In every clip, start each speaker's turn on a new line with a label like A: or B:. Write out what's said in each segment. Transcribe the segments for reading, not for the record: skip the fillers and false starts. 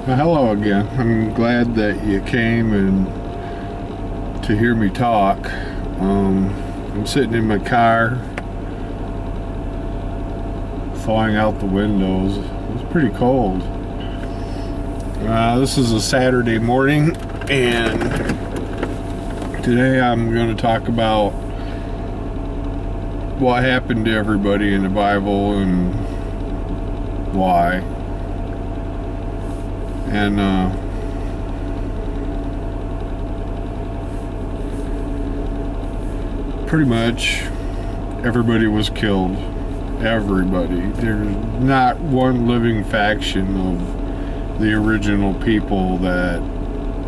A: Well, hello again. I'm glad that you came and to hear me talk. I'm sitting in my car, thawing out the windows. It's pretty cold. This is a Saturday morning, and today I'm going to talk about what happened to everybody in the Bible and why. And pretty much everybody was killed. Everybody. There's not one living faction of the original people that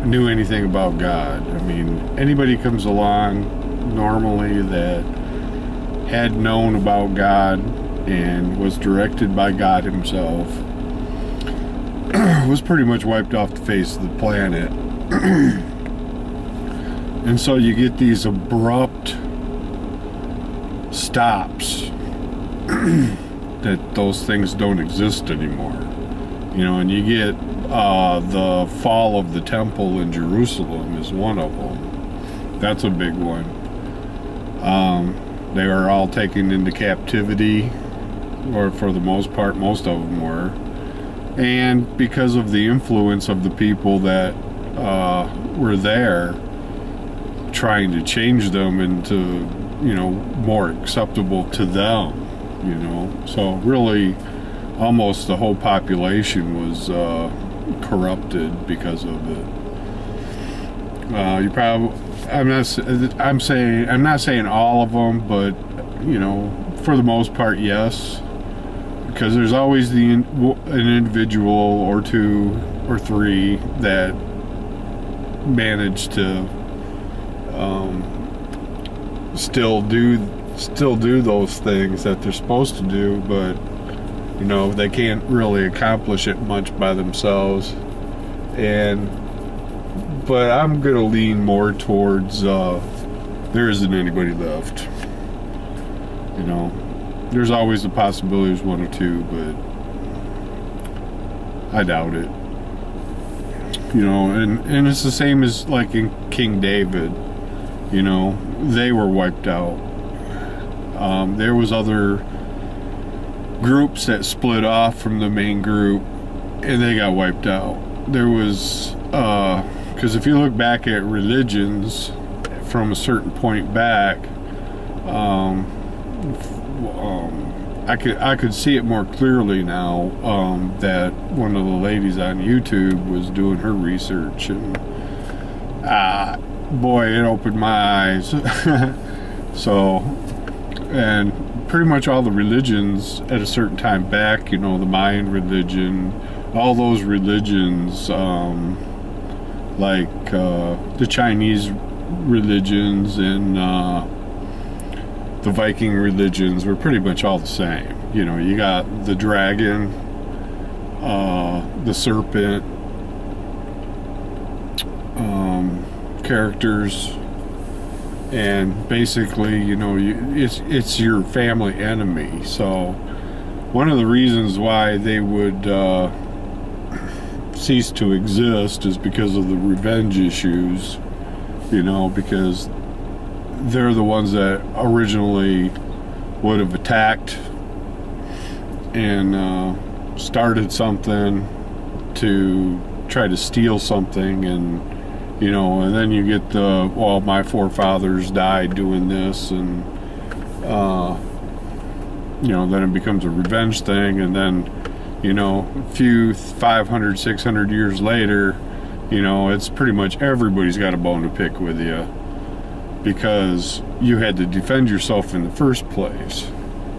A: knew anything about God. I mean, anybody comes along normally that had known about God and was directed by God himself was pretty much wiped off the face of the planet. And so you get these abrupt stops that those things don't exist anymore. You know, and you get the fall of the temple in Jerusalem is one of them. That's a big one. They were all taken into captivity, or for the most part, most of them were. And because of the influence of the people that were there, trying to change them into, more acceptable to them, So really, almost the whole population was corrupted because of it. I'm not saying all of them, but for the most part, yes. Because there's always an individual or two or three that manage to still do those things that they're supposed to do, but they can't really accomplish it much by themselves. But I'm gonna lean more towards there isn't anybody left. There's always the possibility there's one or two, but I doubt it. And it's the same as like in King David. They were wiped out. There was other groups that split off from the main group, and they got wiped out. There was, because if you look back at religions from a certain point back, I could see it more clearly now that one of the ladies on YouTube was doing her research, and boy, it opened my eyes. So, and pretty much all the religions at a certain time back, the Mayan religion, all those religions, like the Chinese religions and the Viking religions were pretty much all the same. You got the dragon, the serpent, characters, and basically, it's your family enemy. So one of the reasons why they would cease to exist is because of the revenge issues, because they're the ones that originally would have attacked and started something to try to steal something, and and then you get my forefathers died doing this, and then it becomes a revenge thing, and then a few 500, 600 years later, it's pretty much everybody's got a bone to pick with you, because you had to defend yourself in the first place.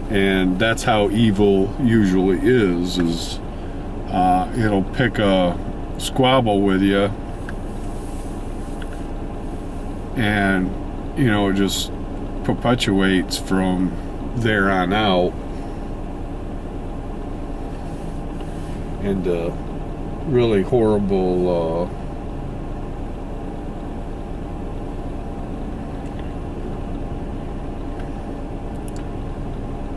A: And that's how evil usually is it'll pick a squabble with you, and it just perpetuates from there on out, and really horrible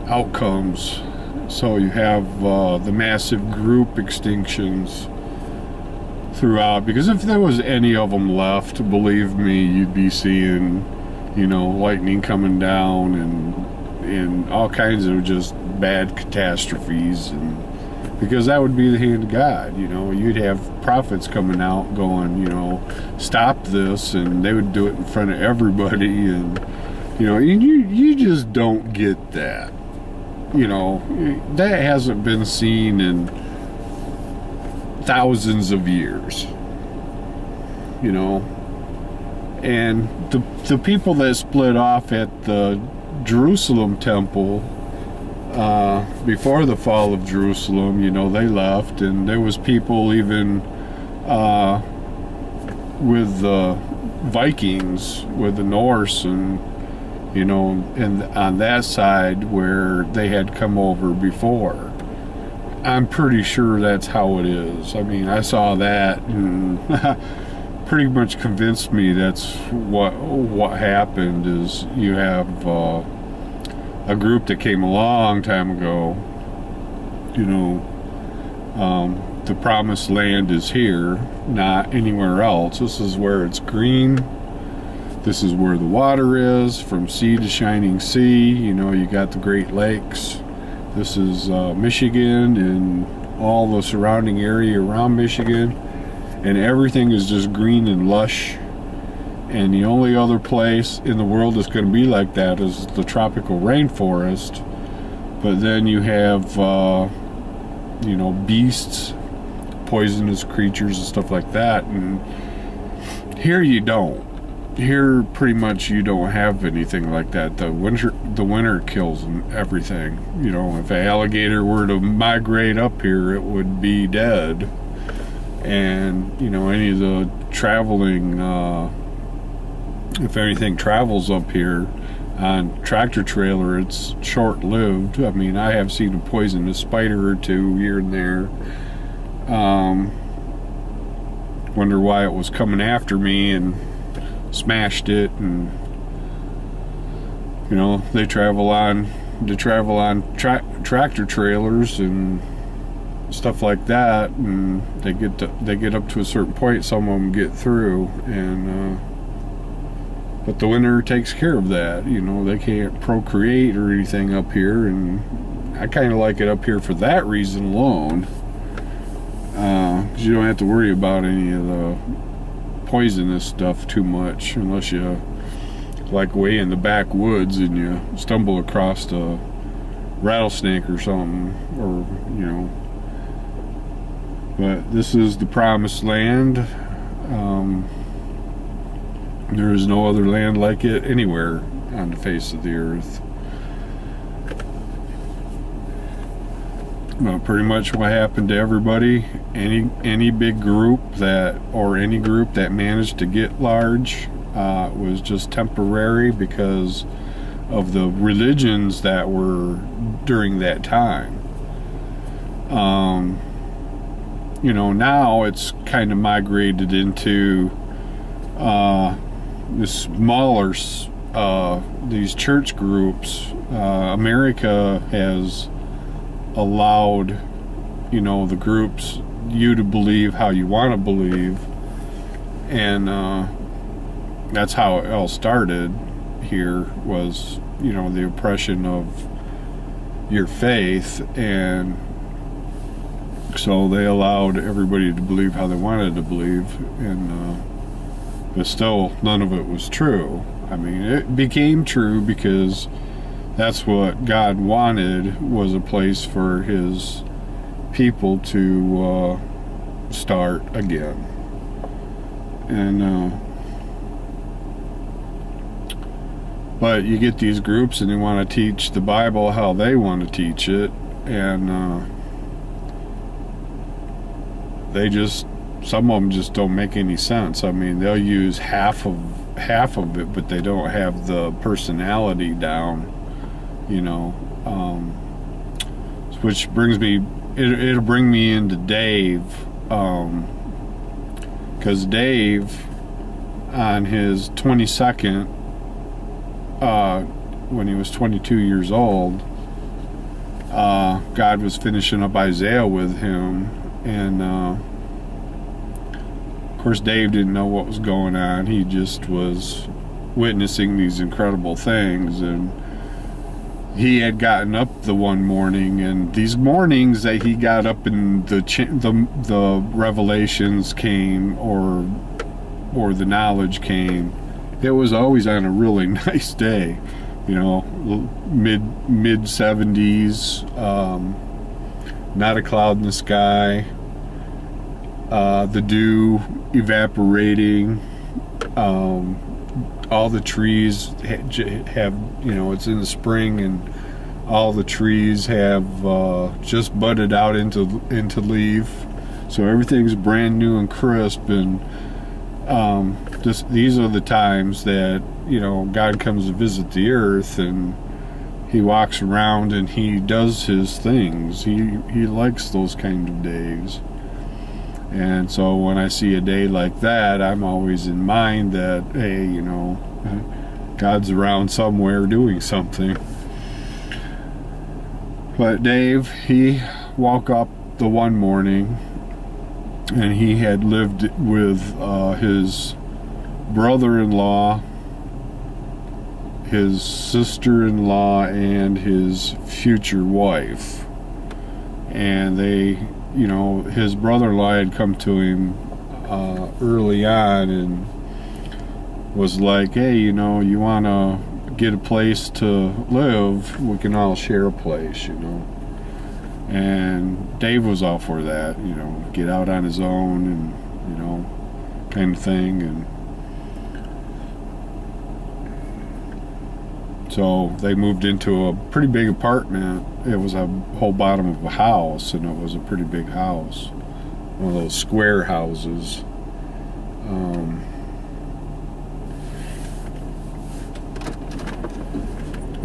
A: outcomes. So you have the massive group extinctions throughout, because if there was any of them left, believe me, you'd be seeing, lightning coming down and all kinds of just bad catastrophes, and because that would be the hand of God. You'd have prophets coming out going, stop this, and they would do it in front of everybody, and you just don't get that. That hasn't been seen in thousands of years. And the people that split off at the Jerusalem temple before the fall of Jerusalem, they left, and there was people even with the Vikings, with the Norse, and and on that side where they had come over before. I'm pretty sure that's how it is. I mean, I saw that and pretty much convinced me that's what happened. Is you have a group that came a long time ago. The promised land is here, not anywhere else. This is where it's green. This is where the water is, from sea to shining sea. You got the Great Lakes. This is Michigan and all the surrounding area around Michigan. And everything is just green and lush. And the only other place in the world that's going to be like that is the tropical rainforest. But then you have, beasts, poisonous creatures and stuff like that. And here you don't. Here, pretty much, you don't have anything like that. The winter kills everything. If an alligator were to migrate up here, it would be dead. And any of the traveling, if anything travels up here on tractor trailer, it's short-lived. I mean, I have seen a poisonous spider or two here and there. Wonder why it was coming after me and smashed it. And they travel on tractor trailers and stuff like that, and they get up to a certain point. Some of them get through, and but the winter takes care of that. They can't procreate or anything up here, and I kind of like it up here for that reason alone, because you don't have to worry about any of the poisonous stuff too much, unless you like way in the backwoods and you stumble across a rattlesnake or something, or but this is the promised land. There is no other land like it anywhere on the face of the earth. Pretty much what happened to everybody, any big group any group that managed to get large, was just temporary because of the religions that were during that time. Now it's kind of migrated into the smaller these church groups. America has allowed the groups you to believe how you want to believe, and that's how it all started here, was the oppression of your faith. And so they allowed everybody to believe how they wanted to believe, and but still none of it was true. I mean, it became true because that's what God wanted, was a place for his people to start again. And but you get these groups and they want to teach the Bible how they want to teach it, and some of them just don't make any sense. I mean, they'll use half of it, but they don't have the personality down, which brings me, it'll bring me into Dave, because Dave, on his 22nd, when he was 22 years old, God was finishing up Isaiah with him, and course, Dave didn't know what was going on. He just was witnessing these incredible things, and he had gotten up the one morning, and these mornings that he got up and the revelations came, or the knowledge came, it was always on a really nice day, you know, mid 70s, not a cloud in the sky, the dew evaporating, all the trees have, you know, it's in the spring, and all the trees have just budded out into leaf, so everything's brand new and crisp. And these are the times that, you know, God comes to visit the earth, and he walks around and he does his things. He likes those kind of days. And so when I see a day like that, I'm always in mind that, hey, you know, God's around somewhere doing something. But Dave, he woke up the one morning, and he had lived with his brother-in-law, his sister-in-law, and his future wife. And they, you know, his brother-in-law had come to him early on and was like, hey, you know, you want to get a place to live, we can all share a place, you know. And Dave was all for that, you know, get out on his own and, you know, kind of thing. And so they moved into a pretty big apartment. It was a whole bottom of a house, and it was a pretty big house, one of those square houses.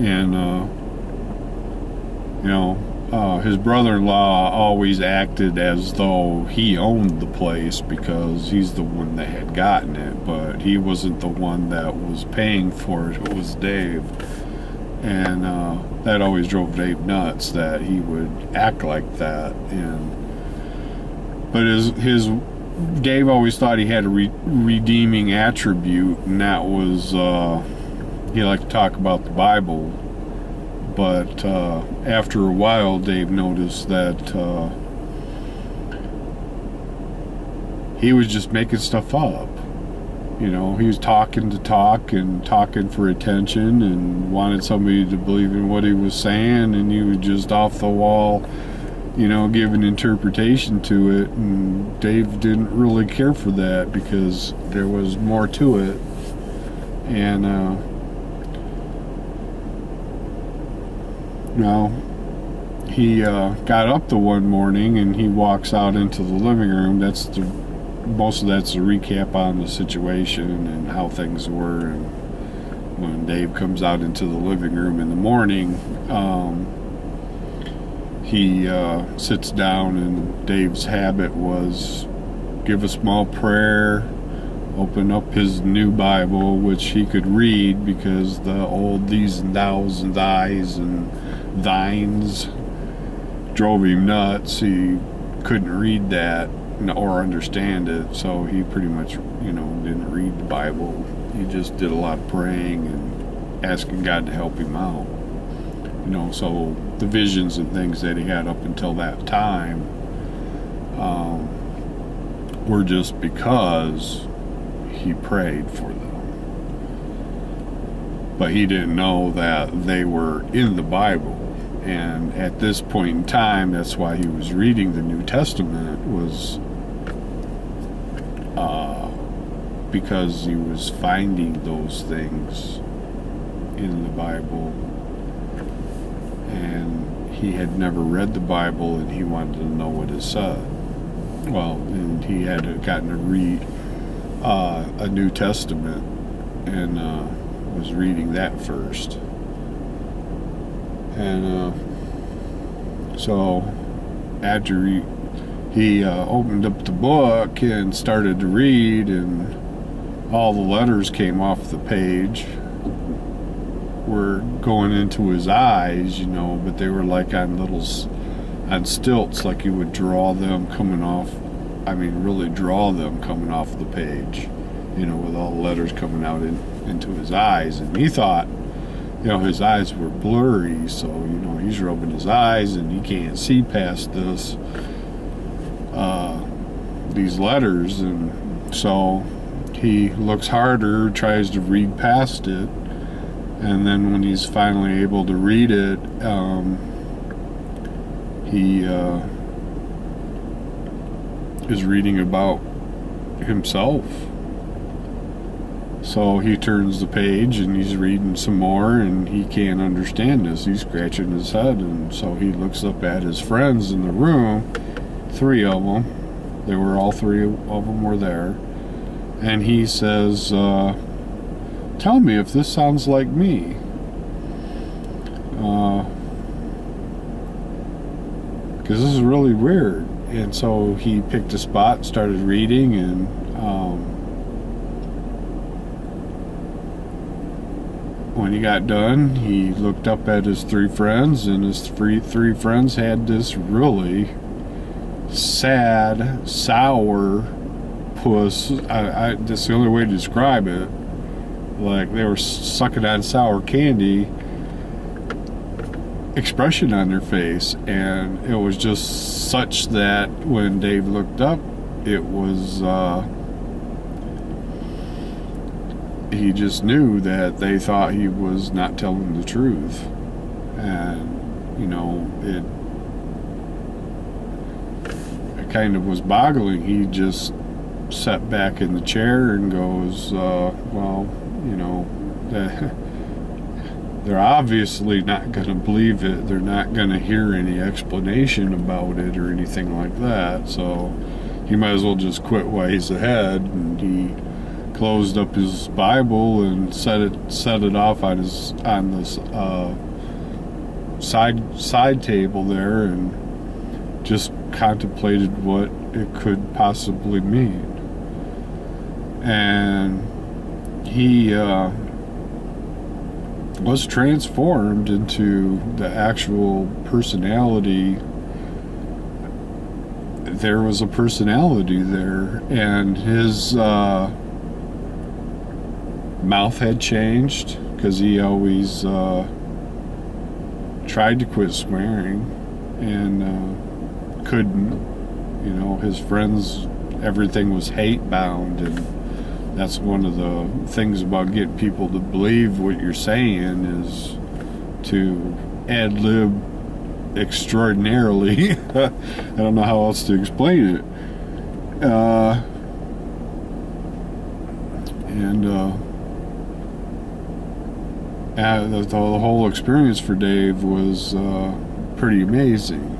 A: And you know, his brother-in-law always acted as though he owned the place because he's the one that had gotten it, but he wasn't the one that was paying for it. It was Dave. And that always drove Dave nuts, that he would act like that. But his Dave always thought he had a redeeming attribute, and that was he liked to talk about the Bible. But after a while, Dave noticed that he was just making stuff up. You know, he was talking to talk and talking for attention and wanted somebody to believe in what he was saying, and he was just off the wall, you know, giving interpretation to it. And Dave didn't really care for that because there was more to it. And no, he got up the one morning and he walks out into the living room. Most of that's a recap on the situation and how things were. And when Dave comes out into the living room in the morning, he sits down, and Dave's habit was give a small prayer, open up his new Bible, which he could read because the old these and thous and thys and thines drove him nuts. He couldn't read that or understand it, so he pretty much, you know, didn't read the Bible. He just did a lot of praying and asking God to help him out, you know. So the visions and things that he had up until that time were just because he prayed for them, but he didn't know that they were in the Bible. And at this point in time, that's why he was reading the New Testament, was because he was finding those things in the Bible, and he had never read the Bible, and he wanted to know what it said. Well, and he had gotten to read a New Testament, and was reading that first. And so after he opened up the book and started to read, and all the letters came off the page, were going into his eyes, you know, but they were like on stilts, like you would draw them coming off I mean, really draw them coming off the page, with all the letters coming out into his eyes. And he thought, his eyes were blurry, so, he's rubbing his eyes and he can't see past these letters. And so he looks harder, tries to read past it, and then when he's finally able to read it, he is reading about himself. So he turns the page and he's reading some more, and he can't understand this. He's scratching his head, and so he looks up at his friends in the room, 3 of them. All 3 of them were there. And he says, tell me if this sounds like me. Because this is really weird. And so he picked a spot, started reading, and when he got done, he looked up at his 3 friends, and his three friends had this really sad, sour puss. That's the only way to describe it. Like they were sucking on sour candy expression on their face, and it was just such that when Dave looked up, it was he just knew that they thought he was not telling the truth. And it kind of was boggling. He just sat back in the chair and goes, they're obviously not going to believe it. They're not going to hear any explanation about it or anything like that. So he might as well just quit while he's ahead. And he closed up his Bible and set it off on this side table there, and just contemplated what it could possibly mean. And he was transformed into the actual personality. There was a personality there, and his mouth had changed, because he always tried to quit swearing and couldn't. His friends, everything was hate bound, and that's one of the things about getting people to believe what you're saying, is to ad-lib extraordinarily. I don't know how else to explain it. The whole experience for Dave was pretty amazing.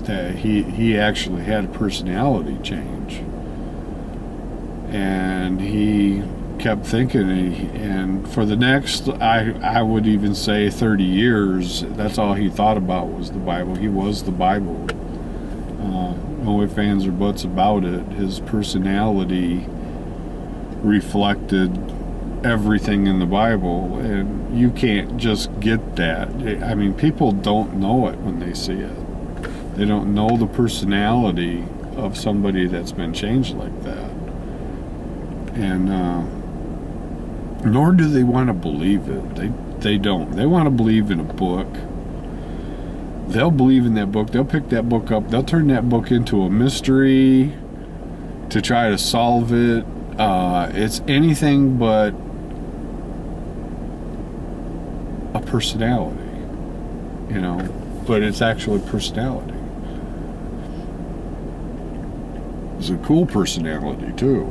A: That he actually had a personality change, and he kept thinking, and for the next, I would even say 30 years, that's all he thought about was the Bible. He was the Bible. No ifs, ands, or buts about it. His personality reflected everything in the Bible, and you can't just get that. I mean, people don't know it when they see it. They don't know the personality of somebody that's been changed like that. And nor do they want to believe it. They don't. They want to believe in a book. They'll believe in that book. They'll pick that book up. They'll turn that book into a mystery to try to solve it. It's anything but a personality, but it's actually personality. It's a cool personality too,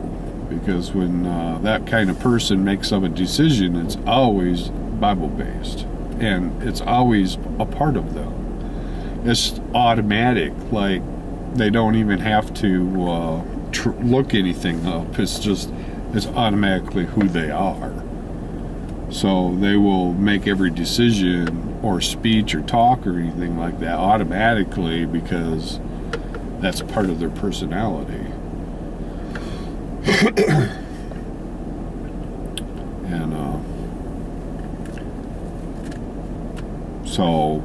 A: because when that kind of person makes up a decision, it's always Bible based, and it's always a part of them. It's automatic. Like they don't even have to look anything up. It's automatically who they are. So they will make every decision or speech or talk or anything like that automatically, because that's part of their personality. And so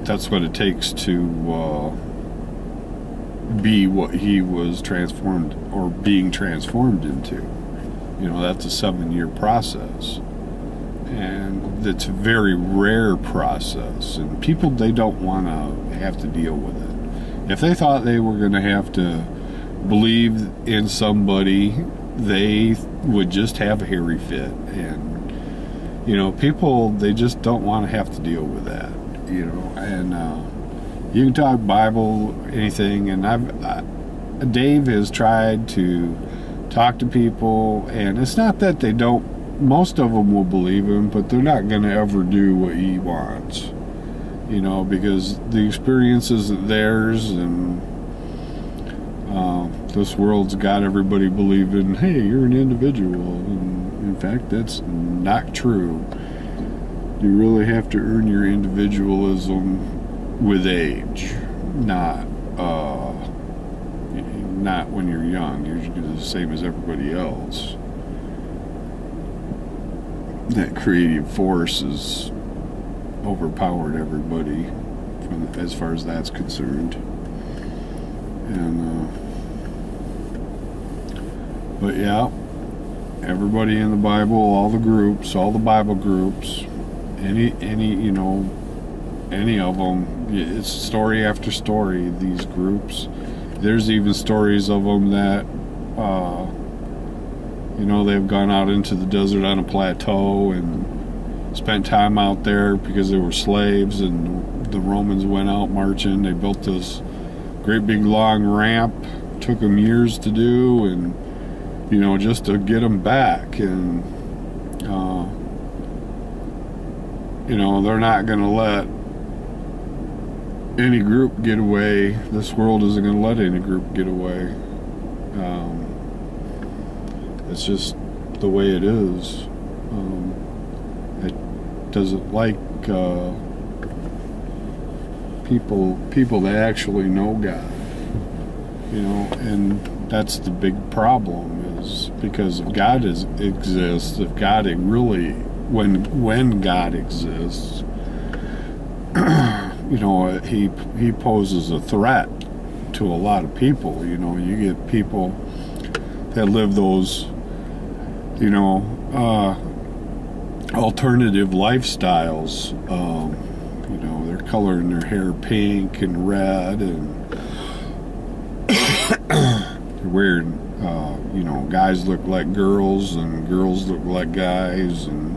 A: that's what it takes to be what he was transformed or being transformed into. You know, that's a 7-year process. And it's a very rare process. And people, they don't want to have to deal with it. If they thought they were going to have to believe in somebody, they would just have a hairy fit. And, you know, people, they just don't want to have to deal with that, you know. And you can talk Bible, anything, and Dave has tried to talk to people, and it's not that they don't, most of them will believe him, but they're not going to ever do what he wants, you know, because the experience isn't theirs, and this world's got everybody believing, hey, you're an individual, and in fact, that's not true. You really have to earn your individualism with age, not when you're young. You're the same as everybody else. That creative force has overpowered everybody as far as that's concerned. And but yeah, everybody in the Bible, all the groups, all the Bible groups, any you know, any of them, it's story after story, these groups. There's even stories of them that you know, they've gone out into the desert on a plateau and spent time out there because they were slaves, and the Romans went out marching. They built this great big long ramp, took them years to do, and you know, just to get them back. And you know, they're not going to let any group get away. This world isn't going to let any group get away. It's just the way it is. It doesn't like people that actually know God, you know, and that's the big problem, is because if God exists, if God really, when God exists, you know, he poses a threat to a lot of people. You know, you get people that live those, you know, alternative lifestyles. You know, they're coloring their hair pink and red, and they're wearing, you know, guys look like girls and girls look like guys, and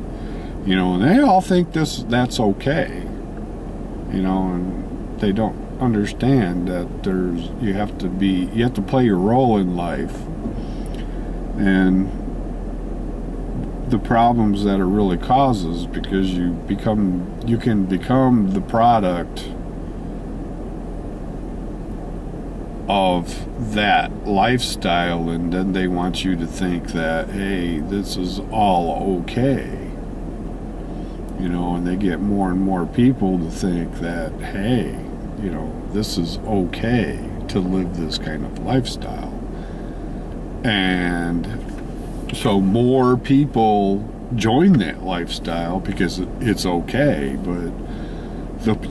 A: you know, and they all think that's okay. You know, and they don't understand that you have to play your role in life. And the problems that it really causes, because you can become the product of that lifestyle, and then they want you to think that, hey, this is all okay. You know, and they get more and more people to think that, hey, you know, this is okay to live this kind of lifestyle. And so more people join that lifestyle because it's okay, but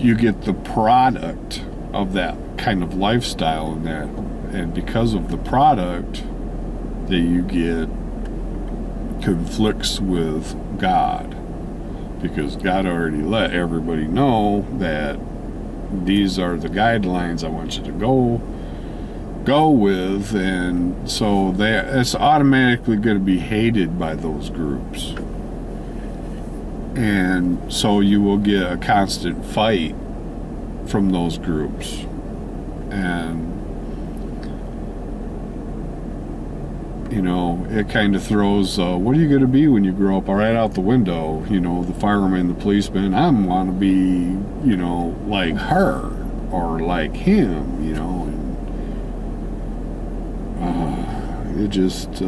A: you get the product of that kind of lifestyle, and because of the product that you get conflicts with God. Because God already let everybody know that these are the guidelines I want you to go with, and so it's automatically going to be hated by those groups, and so you will get a constant fight from those groups. And you know, it kind of throws, what are you going to be when you grow up? Right out the window. You know, the fireman, the policeman, I want to be, you know, like her or like him, you know. And it just,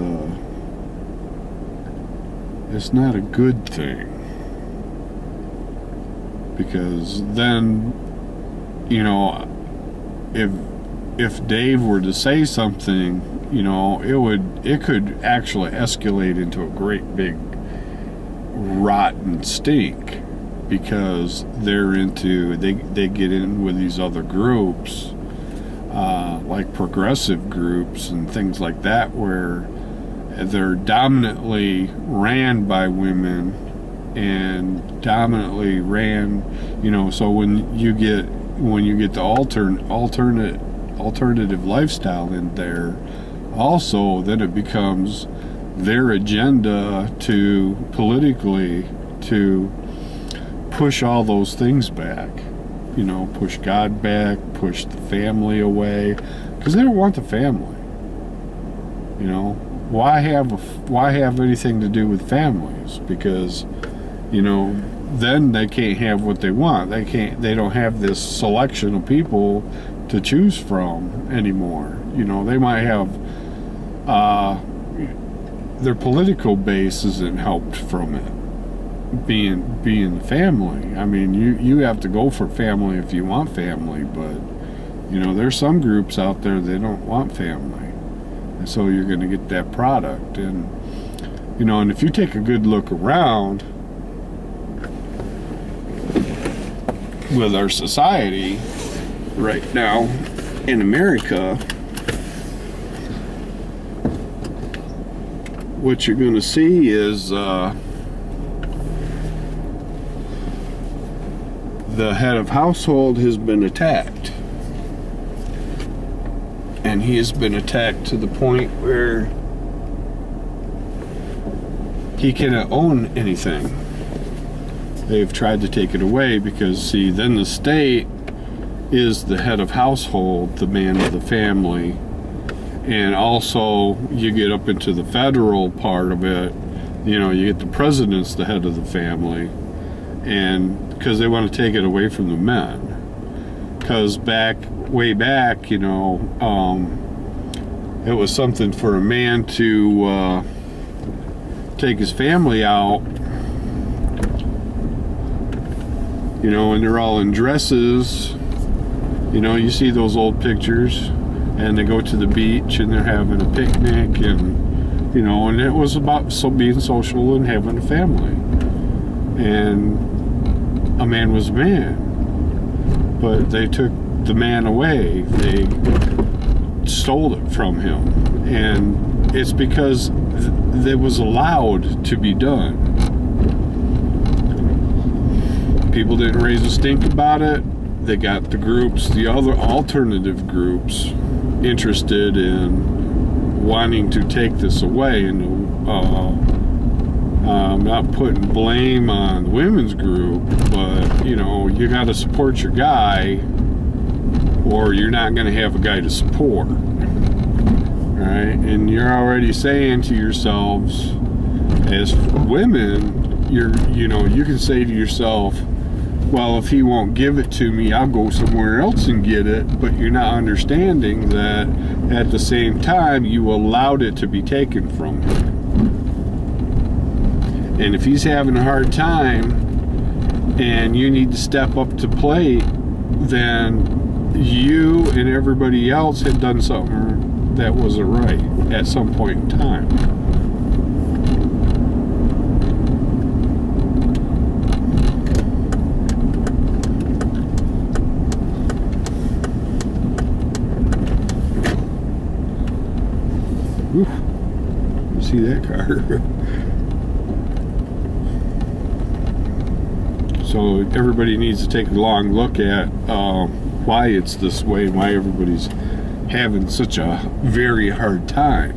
A: it's not a good thing. Because then, you know, if Dave were to say something, you know, it could actually escalate into a great big rotten stink, because they get in with these other groups like progressive groups and things like that, where they're dominantly ran by women and dominantly ran, so when you get the alternative lifestyle in there, also then it becomes their agenda to politically to push all those things back, push God back, push the family away, because they don't want the family. Why have anything to do with families? Because then they can't have what they want. They don't have this selection of people to choose from anymore. They might have their political base isn't helped from it being the family. I mean, you have to go for family if you want family, but there's some groups out there they don't want family, and so you're going to get that product. And and if you take a good look around with our society right now in America, what you're going to see is the head of household has been attacked. And he has been attacked to the point where he cannot own anything. They've tried to take it away because, see, then the state is the head of household, the man of the family. And also, you get up into the federal part of it, you get the president's the head of the family. And because they want to take it away from the men. Because way back, it was something for a man to take his family out, and they're all in dresses. You see those old pictures, and they go to the beach and they're having a picnic, and and it was about being social and having a family. And a man was a man, but they took the man away. They stole it from him, and it's because it was allowed to be done. People didn't raise a stink about it. They got the other alternative groups interested in wanting to take this away. And I'm not putting blame on the women's group, but you got to support your guy, or you're not going to have a guy to support. Right? And you're already saying to yourselves, as women, you can say to yourself, well, if he won't give it to me, I'll go somewhere else and get it. But you're not understanding that at the same time, you allowed it to be taken from him. And if he's having a hard time and you need to step up to plate, then you and everybody else had done something that wasn't right at some point in time. Oof. You see that car? So everybody needs to take a long look at why it's this way and why everybody's having such a very hard time.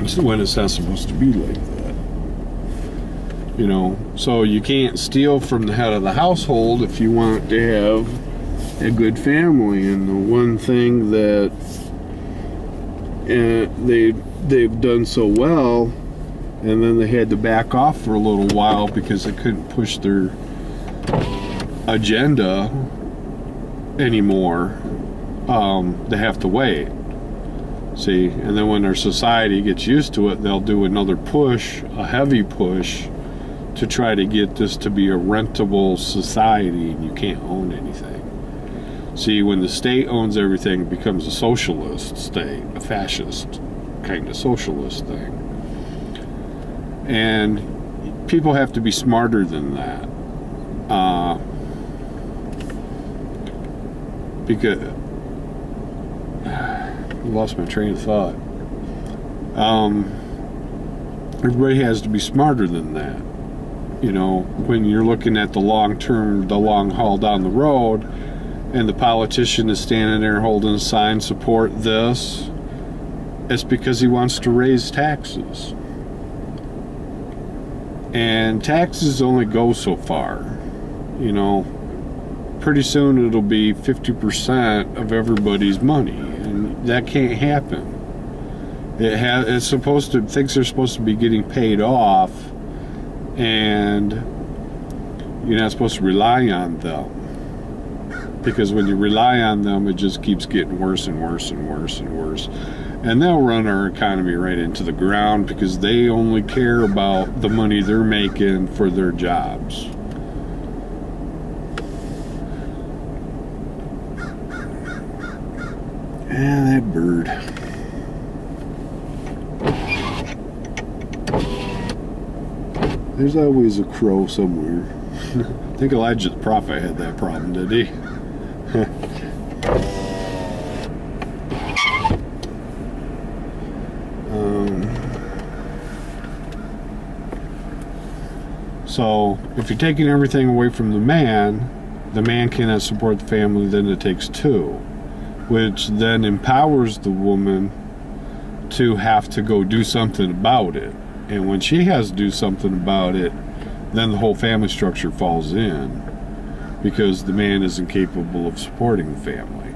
A: So when it's not supposed to be like that. So you can't steal from the head of the household if you want to have a good family. And the one thing that they've done so well, and then they had to back off for a little while because they couldn't push their agenda anymore. They have to wait. See, and then when their society gets used to it, they'll do another push, a heavy push, to try to get this to be a rentable society, and you can't own anything. See, when the state owns everything, it becomes a socialist state, a fascist kind of socialist thing. And people have to be smarter than that. because I lost my train of thought. Everybody has to be smarter than that. You know, when you're looking at the long term, the long haul down the road, and the politician is standing there holding a sign, support this, it's because he wants to raise taxes. And taxes only go so far. You know, pretty soon it'll be 50% of everybody's money, and that can't happen. It's supposed to, things are supposed to be getting paid off, and you're not supposed to rely on them, because when you rely on them, it just keeps getting worse and worse and worse and worse, and they'll run our economy right into the ground because they only care about the money they're making for their jobs. And that bird. There's always a crow somewhere. I think Elijah the prophet had that problem, did he? So, if you're taking everything away from the man cannot support the family, then it takes two, which then empowers the woman to have to go do something about it. And when she has to do something about it, then the whole family structure falls in, because the man isn't capable of supporting the family.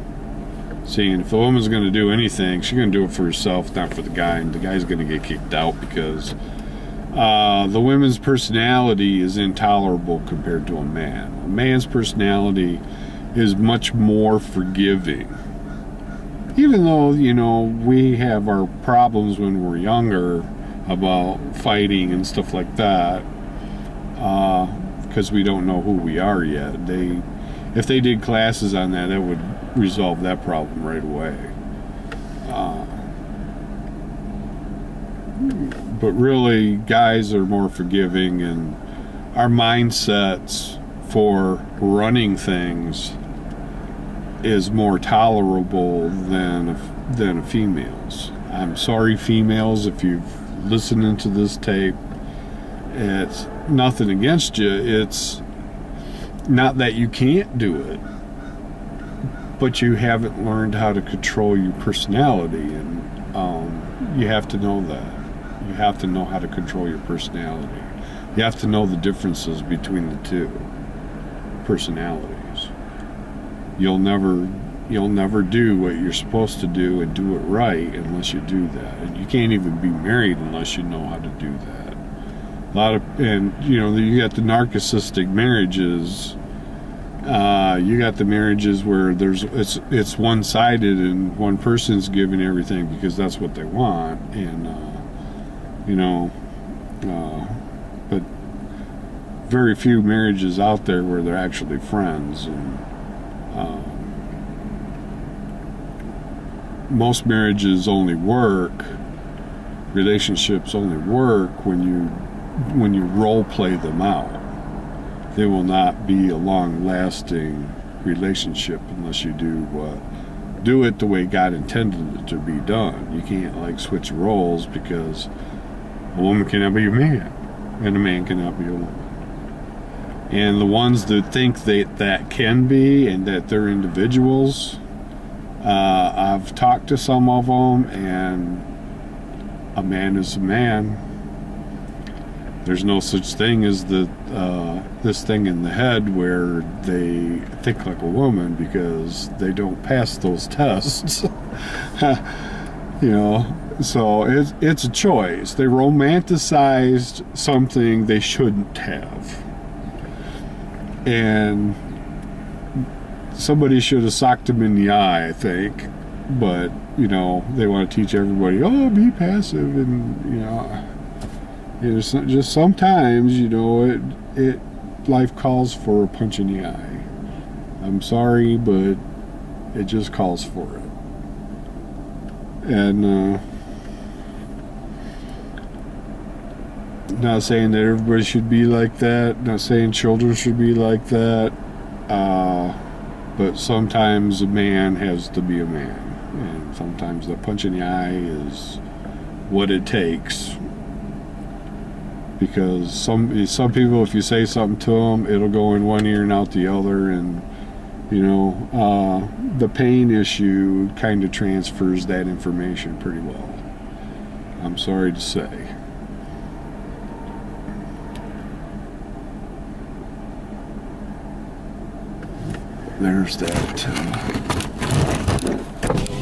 A: See, and if the woman's going to do anything, she's going to do it for herself, not for the guy, and the guy's going to get kicked out because the woman's personality is intolerable compared to a man. A man's personality is much more forgiving. Even though, you know, we have our problems when we're younger about fighting and stuff like that, because we don't know who we are yet. If they did classes on that, that would resolve that problem right away. But really, guys are more forgiving, and our mindsets for running things is more tolerable than a female's. I'm sorry, females, if you've listening to this tape. It's nothing against you. It's not that you can't do it, but you haven't learned how to control your personality, and you have to know that. You have to know how to control your personality. You have to know the differences between the two personalities. You'll never do what you're supposed to do and do it right unless you do that. And you can't even be married unless you know how to do that. And you know, you got the narcissistic marriages. You got the marriages where it's one-sided and one person's giving everything because that's what they want, and but very few marriages out there where they're actually friends, and most marriages only work, relationships only work when you role play them out. They will not be a long-lasting relationship unless you do it the way God intended it to be done. You can't switch roles, because a woman cannot be a man and a man cannot be a woman. And the ones that think that can be and that they're individuals, I've talked to some of them, and a man is a man. There's no such thing as this thing in the head where they think like a woman, because they don't pass those tests. So it's a choice. They romanticized something they shouldn't have, and somebody should have socked them in the eye, I think. But they want to teach everybody, be passive, and it's just sometimes life calls for a punch in the eye. I'm sorry, but it just calls for it. And not saying that everybody should be like that, not saying children should be like that, But sometimes a man has to be a man, and sometimes the punch in the eye is what it takes. Because some people, if you say something to them, it'll go in one ear and out the other, and the pain issue kind of transfers that information pretty well. I'm sorry to say. There's that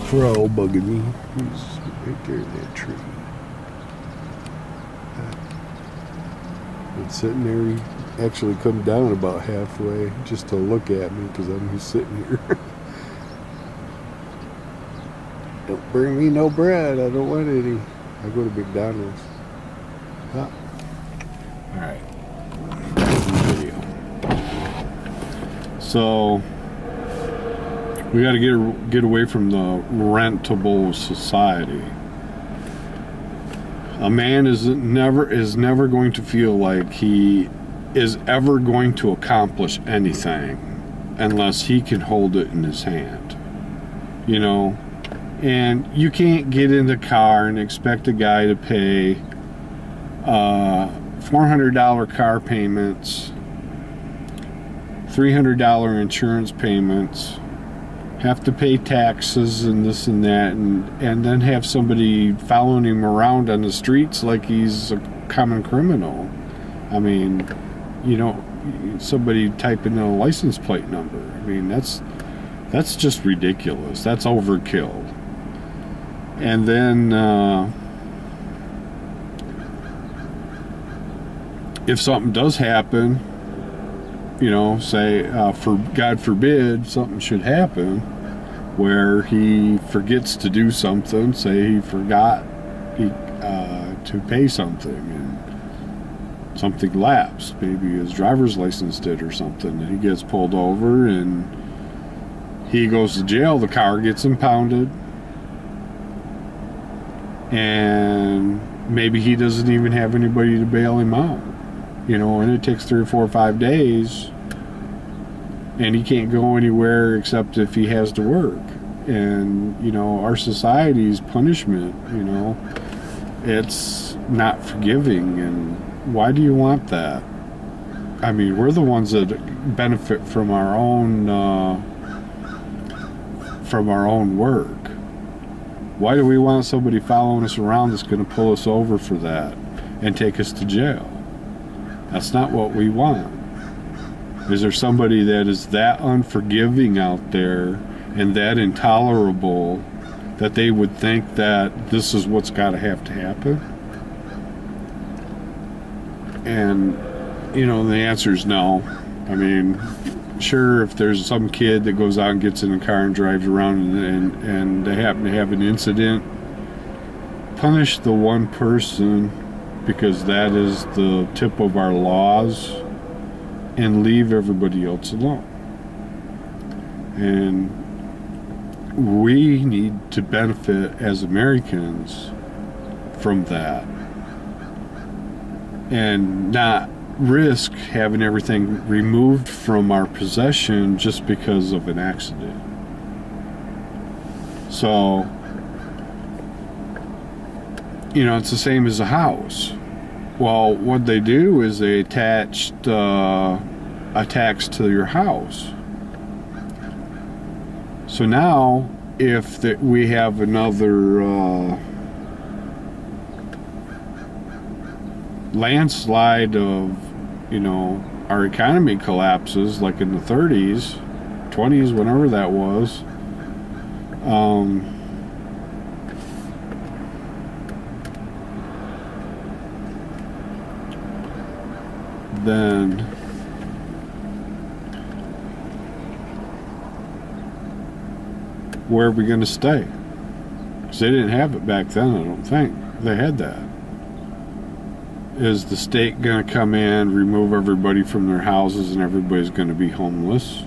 A: crow bugging me. He's right there in that tree. And sitting there, he actually come down about halfway just to look at me because I'm just sitting here. Don't bring me no bread. I don't want any. I go to McDonald's. Huh? All right. Video. So we got to get away from the rentable society. A man is never going to feel like he is ever going to accomplish anything unless he can hold it in his hand. And you can't get in the car and expect a guy to pay $400 car payments, $300 insurance payments, have to pay taxes and this and that, and then have somebody following him around on the streets like he's a common criminal. I mean, somebody typing in a license plate number. I mean, that's just ridiculous. That's overkill. And then if something does happen, say for God forbid something should happen where he forgets to do something, say he forgot to pay something and something lapsed, maybe his driver's license did or something, and he gets pulled over and he goes to jail, the car gets impounded, and maybe he doesn't even have anybody to bail him out, and it takes 3 or 4 or 5 days, and he can't go anywhere except if he has to work. And our society's punishment, it's not forgiving. And why do you want that? I mean, we're the ones that benefit from our own work. Why do we want somebody following us around that's going to pull us over for that and take us to jail? That's not what we want. Is there somebody that is that unforgiving out there and that intolerable that they would think that this is what's got to happen? And, the answer is no. I mean, sure, if there's some kid that goes out and gets in a car and drives around and they happen to have an incident, punish the one person, because that is the tip of our laws, and leave everybody else alone. And we need to benefit as Americans from that and not risk having everything removed from our possession just because of an accident. So, it's the same as a house. Well, what they do is they attached a tax to your house. So now, if we have another landslide of, our economy collapses, like in the 30s, 20s, whenever that was, then where are we going to stay? Because they didn't have it back then, I don't think. They had that. Is the state going to come in, remove everybody from their houses, and everybody's going to be homeless?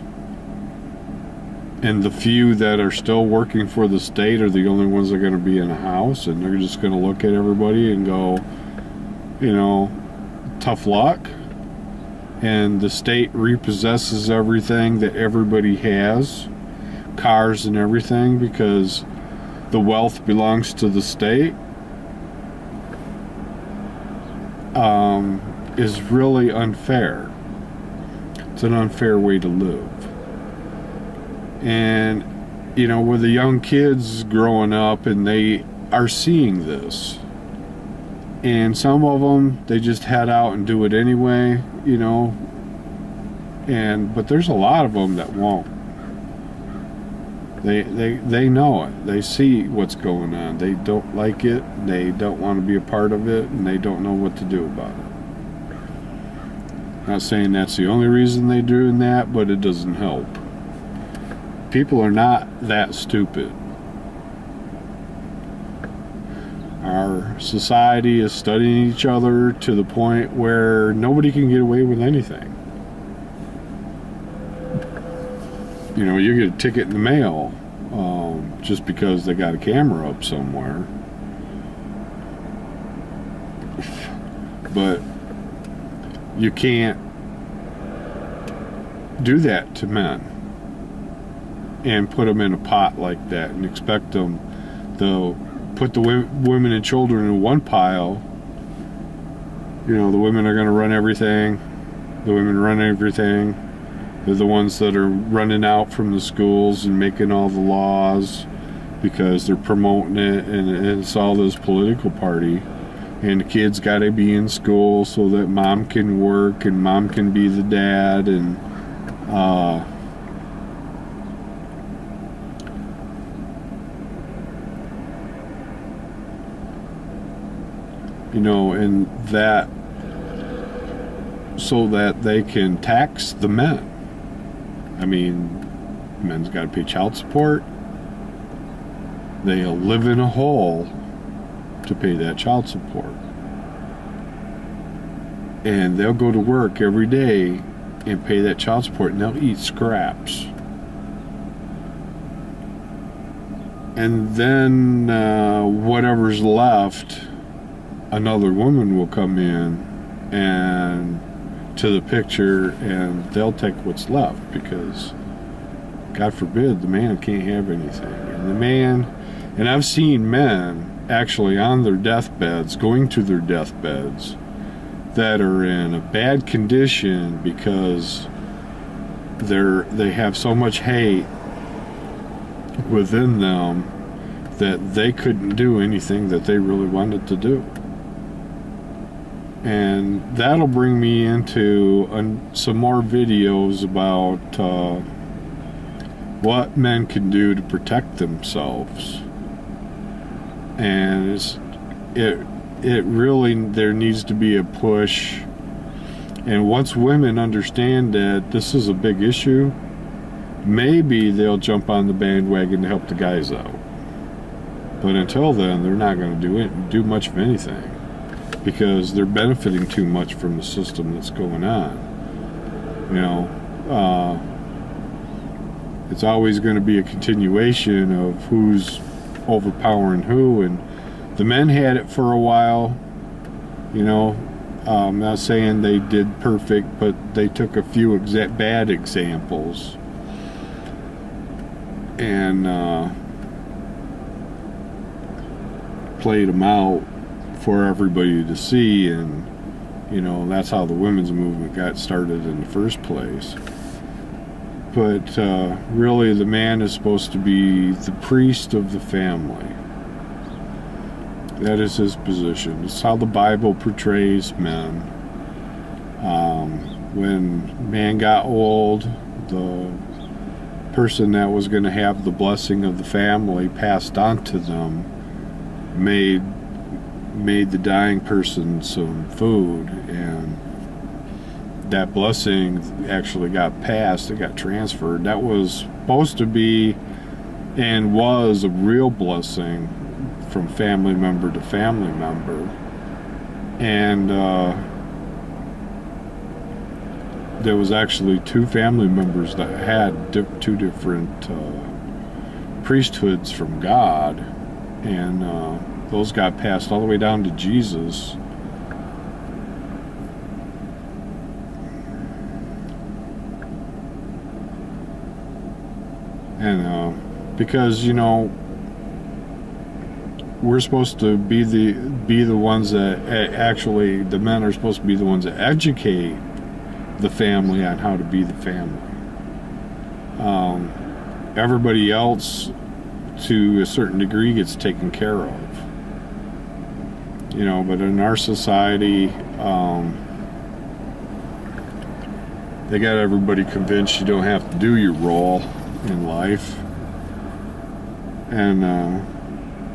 A: And the few that are still working for the state are the only ones that are going to be in a house, and they're just going to look at everybody and go, tough luck? and the state repossesses everything that everybody has, cars and everything, because the wealth belongs to the state, is really unfair. It's an unfair way to live. And, with the young kids growing up, and they are seeing this. And some of them, they just head out and do it anyway, but there's a lot of them that won't. They know it. They see what's going on. They don't like it. They don't want to be a part of it, and they don't know what to do about it. Not saying that's the only reason they're doing that, but it doesn't help. People are not that stupid. Our society is studying each other to the point where nobody can get away with anything. You get a ticket in the mail just because they got a camera up somewhere. But you can't do that to men and put them in a pot like that and expect them to put the women and children in one pile. The women are going to run everything. The women run everything. They're the ones that are running out from the schools and making all the laws because they're promoting it, and it's all this political party. And the kids got to be in school so that mom can work and mom can be the dad, and and that so that they can tax the men. Men's got to pay child support. They'll live in a hole to pay that child support. And they'll go to work every day and pay that child support, and they'll eat scraps. And then whatever's left, another woman will come in and to the picture, and they'll take what's left, because God forbid the man can't have anything. And I've seen men actually on their deathbeds, going to their deathbeds, that are in a bad condition because they have so much hate within them that they couldn't do anything that they really wanted to do. And that'll bring me into some more videos about what men can do to protect themselves. And it really, there needs to be a push. And once women understand that this is a big issue, maybe they'll jump on the bandwagon to help the guys out. But until then, they're not going to do much of anything, because they're benefiting too much from the system that's going on. It's always going to be a continuation of who's overpowering who, and the men had it for a while. I'm not saying they did perfect, but they took a few bad examples and played them out for everybody to see, and that's how the women's movement got started in the first place. But really, the man is supposed to be the priest of the family. That is his position. It's how the Bible portrays men. When man got old, the person that was going to have the blessing of the family passed on to them made the dying person some food, and that blessing actually got passed. It got transferred. That was supposed to be and was a real blessing from family member to family member. And there was actually two family members that had two different priesthoods from God, and those got passed all the way down to Jesus. And because, you know, we're supposed to be the ones that actually, the men are supposed to be the ones that educate the family on how to be the family. Everybody else, to a certain degree, gets taken care of. You know, but in our society, they got everybody convinced you don't have to do your role in life. And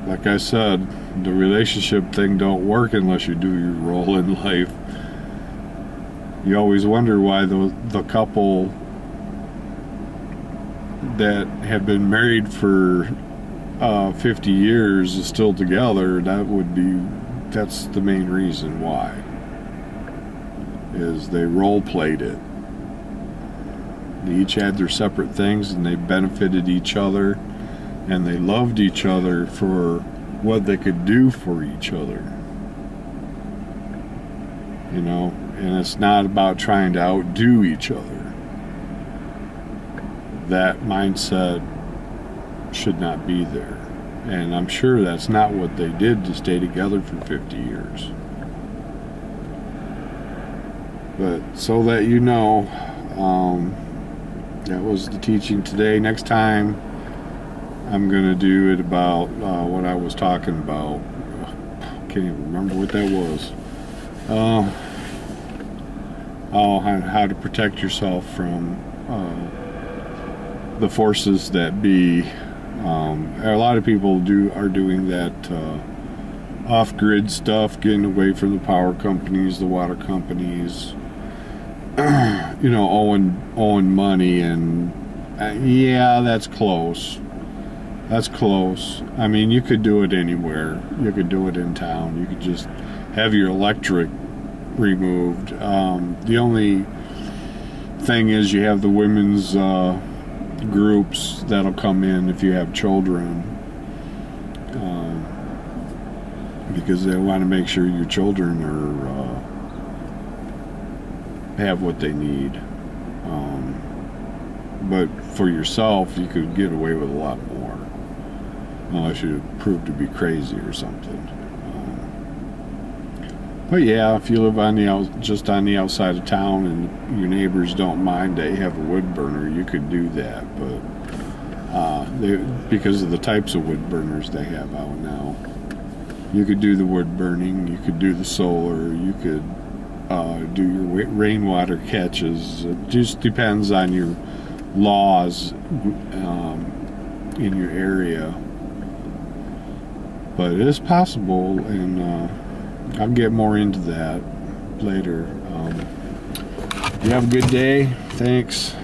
A: like I said, the relationship thing don't work unless you do your role in life. You always wonder why the couple that have been married for 50 years is still together. That's the main reason why, is they role played it. They each had their separate things, and they benefited each other, and they loved each other for what they could do for each other. You know, and it's not about trying to outdo each other. That mindset should not be there. And I'm sure that's not what they did to stay together for 50 years. But so that you know, that was the teaching today. Next time, I'm going to do it about what I was talking about. Can't even remember what that was. How to protect yourself from the forces that be. A lot of people are doing that off-grid stuff, getting away from the power companies, the water companies. You know, owing money, and yeah, that's close. That's close. I mean, you could do it anywhere. You could do it in town. You could just have your electric removed. The only thing is, you have the women's groups that'll come in if you have children, because they want to make sure your children have what they need. But for yourself, you could get away with a lot more, unless you prove to be crazy or something. But yeah, if you live just on the outside of town and your neighbors don't mind that you have a wood burner, you could do that. But because of the types of wood burners they have out now, you could do the wood burning, you could do the solar, you could do your rainwater catches. It just depends on your laws in your area. But it is possible, and I'll get more into that later. You have a good day. Thanks.